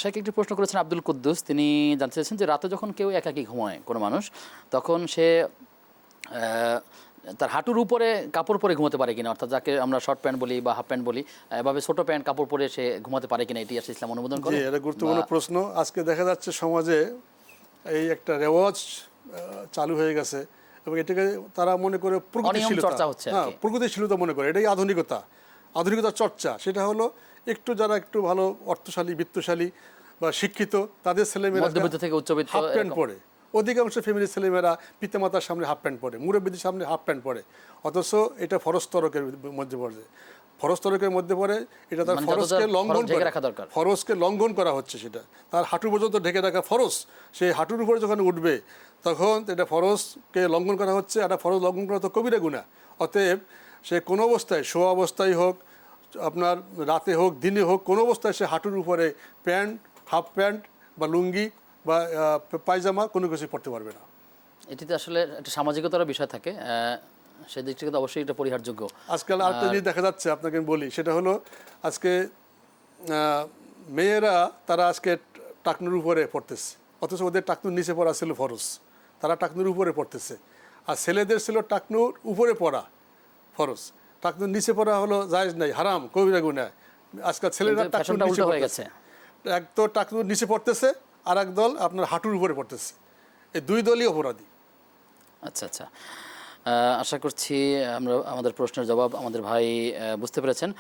শাইখ একটি প্রশ্ন করেছেন আব্দুল কুদ্দুস, তিনি জানতে চাইছেন যে রাতে যখন কেউ একাকী ঘুমায় কোনো মানুষ, তখন সে তার হাঁটুর উপরে কাপড় পরে ঘুমাতে পারে কিনা, অর্থাৎ যাকে আমরা শর্ট প্যান্ট বলি বা হাফ প্যান্ট বলি, এভাবে ছোট প্যান্ট কাপড় পরে সে ঘুমাতে পারে কিনা, এটি আসলে ইসলাম অনুমোদন করে? জি, এটা গুরুত্বপূর্ণ প্রশ্ন। আজকে দেখা যাচ্ছে সমাজে এই একটা রেওয়াজ চালু হয়ে গেছে এবং এটাকে তারা মনে করে প্রগতিশীলতা, চর্চা হচ্ছে, হ্যাঁ, প্রগতিশীলতা মনে করে। এটাই আধুনিকতার চর্চা। সেটা হলো একটু যারা একটু ভালো অর্থশালী, বিত্তশালী বা শিক্ষিত, তাদের ছেলেমেয়েরা মধ্যবিত্ত থেকে উচ্চবিত্ত হাফ প্যান্ট পরে, অধিকাংশ ফ্যামিলির ছেলেমেয়েরা পিতামাতার সামনে হাফ প্যান্ট পরে, মুরব্বীদের সামনে হাফ প্যান্ট পরে, অথচ এটা ফরজ তরকের মধ্যে পড়ে। ফরজ তরকের মধ্যে পড়ে, এটা তার ফরজকে লঙ্ঘন করে, ফরজকে লঙ্ঘন করা হচ্ছে। সেটা তার হাঁটু পর্যন্ত ঢেকে রাখা ফরজ, সেই হাঁটুর উপরে যখন উঠবে তখন এটা ফরজকে লঙ্ঘন করা হচ্ছে। একটা ফরজ লঙ্ঘন করা তো কবিরা গুনাহ। অতএব সে কোনো অবস্থায়, শোয়া অবস্থায় হোক, আপনার রাতে হোক, দিনে হোক, কোনো অবস্থায় সে হাঁটুর উপরে প্যান্ট, হাফ প্যান্ট বা লুঙ্গি বা পায়জামা কোনো কিছু পড়তে পারবে না। এটিতে আসলে একটা সামাজিকতার বিষয় থাকে, সেদিক থেকে তো অবশ্যই এটা পরিহারযোগ্য। আজকাল আরেকটা জিনিস দেখা যাচ্ছে, আপনাকে আমি বলি, সেটা হলো আজকে মেয়েরা তারা আজকে টাকনুর উপরে পড়তেছে, অথচ ওদের টাকনুর নিচে পড়া ছিল ফরজ, তারা টাকনুর উপরে পড়তেছে। আর ছেলেদের ছিল টাকনুর উপরে পড়া ফরজ, টাকনুর নিচে পড়া হলো জায়েজ নাই, হারাম, কবিরা গুনাহ। আজকাল ছেলেরা টাকনুর নিচে হয়ে গেছে, এক তো টাকনুর নিচে পড়তেছে, আর এক দল আপনার হাঁটুর উপরে পড়তেছে। এই দুই দলই অপরাধী। আচ্ছা আচ্ছা, আশা করছি আমরা আমাদের প্রশ্নের জবাব আমাদের ভাই বুঝতে পেরেছেন।